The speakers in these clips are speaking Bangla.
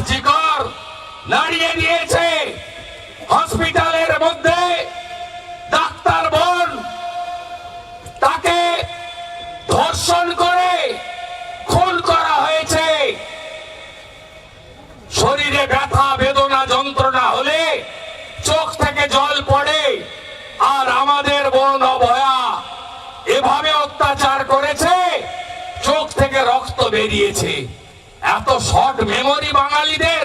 আরজি কর নাড়িয়ে দিয়েছে। হসপিটালের মধ্যে ডাক্তার বোন তাকে ধর্ষণ করে খুন করা হয়েছে। শরীরে ব্যথা বেদনা যন্ত্রণা হলে চোখ থেকে জল পড়ে, আর আমাদের বোন অভয়া এভাবে অত্যাচার করেছে, চোখ থেকে রক্ত বেরিয়েছে। এত শর্ট মেমোরি বাঙালিদের,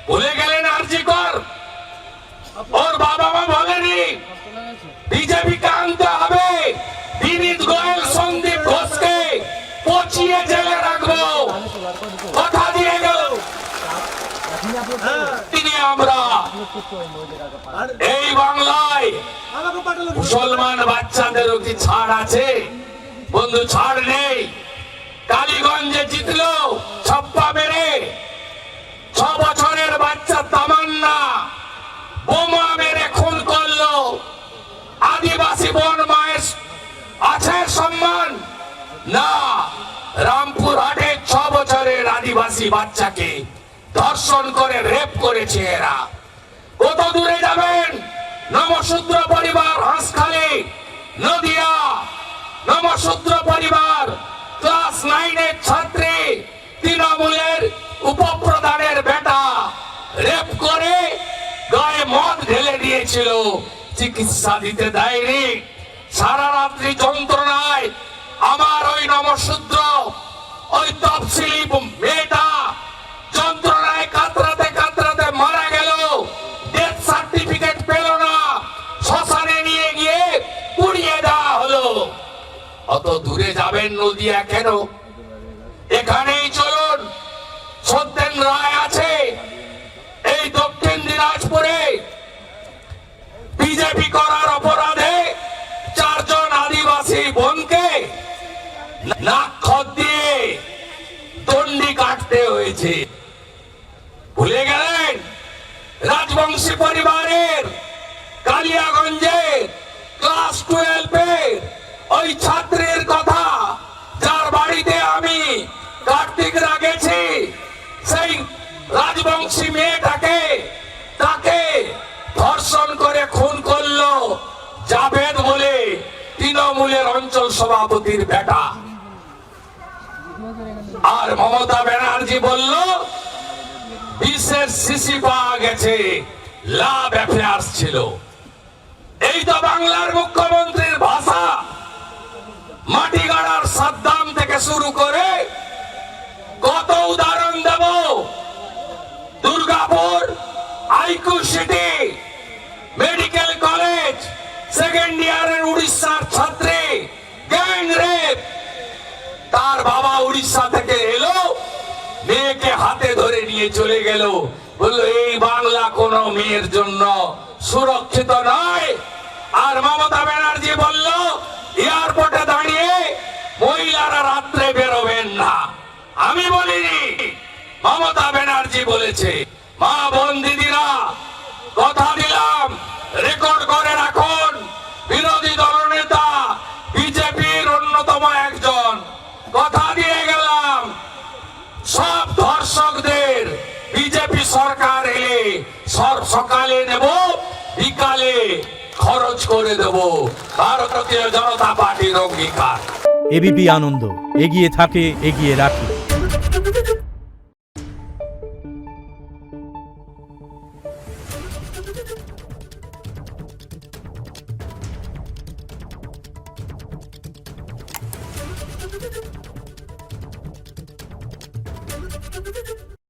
ভুলে গেলেন আরজি কর। ওর বাবা মা বলেনি বিজেপিকে আনতে হবে, বিনীত গোয়েল সন্দীপ ঘোষকে পচিয়ে জেলে রাখবো, কথা দিয়ে গেল। তিনি আমরা এই বাংলায় মুসলমান বাচ্চাদেরও কি ছাড় আছে? বন্ধু, ছাড় নেই। কালীগঞ্জে জিতলো ছাপ্পা মেরে, 6 বছরের বাচ্চা তামান্না বোমা মেরে খুন করলো। আদিবাসী বোন মায়ের আছে সম্মান না? রামপুর হাটে 6 বছরের আদিবাসী বাচ্চাকে ধর্ষণ করে রেপ করেছে এরা। কত দূরে যাবেন? নমশূদ্র পরিবার হাঁসখালি নদিয়া, নমশূদ্র পরিবার ক্লাস 9-এর ছাত্রী, তৃণমূলের উপপ্রধানের বেটা রেপ করে গায়ে মদ ঢেলে দিয়েছিল, চিকিৎসা দিতে দেয়নি। সারা রাত্রি যন্ত্রণায় আমার ওই নমশূদ্র ওই তফসিলি মেয়েটা যন্ত্রণায় কাতরাতে কাতরাতে মারা গেল। ডেথ সার্টিফিকেট পেল না, শ্মশানে নিয়ে গিয়ে পুড়িয়ে দেওয়া হলো। অত দূরে যাবেন নদিয়া কেন? এখানেই চলুন। সত্যেন রায় আছে এই দক্ষিণ দিনাজপুরে, বিজেপি করার অপরাধে 4 জন আদিবাসী বোনকে নাক দিয়ে দণ্ডি কাটতে হয়েছে। ভুলে গেলেন রাজবংশী পরিবারের কালিয়াগঞ্জে ক্লাস 12-এর ওই ছাত্রীর কথা, যার বাড়িতে আমি কার্তিকরা গেছি। সেই রাজবংশী মেয়েটাকে তাকে ধর্ষণ করে খুন করলো জাভেদ বলে তৃণমূলের অঞ্চল সভাপতির বেটা। আর মমতা ব্যানার্জি বলল বিশেষ সিসি পাওয়া গেছে, লাভ অ্যাফেয়ার্স ছিল। এই তো বাংলার মুখ্যমন্ত্রীর ভাষা। মাটিগাড়ার সাদ্দাম থেকে শুরু করে কত উদাহরণ দেব। Durgapur IQ city medical college, second ইয়ারের উড়িষ্যার ছাত্রী গ্যাং রেপ। তার বাবা উড়িষ্যা থেকে এলো, মেয়েকে হাতে ধরে নিয়ে চলে গেল, বললো এই বাংলা কোন মেয়ের জন্য সুরক্ষিত নয়। আর মমতা ব্যানার্জি বলল এয়ারপোর্টে দাঁড়িয়ে মহিলারা রাত্রে বেরোবেন না। আমি বলিনি, মমতা ব্যানার্জি বলেছে। মা বোন দিদিরা, কথা দিলাম রেকর্ড করে রাখুন। বিরোধী দলনেতা বিজেপির অন্যতম একজন, কথা দিয়ে গেলাম সব ধর্ষকদের বিজেপি সরকার এলে সকালে নেব, বিকালে খরচ করে দেব। ভারতীয় জনতা পার্টির অঙ্গীকার। এবিপি আনন্দ, এগিয়ে থাকে, এগিয়ে রাখে।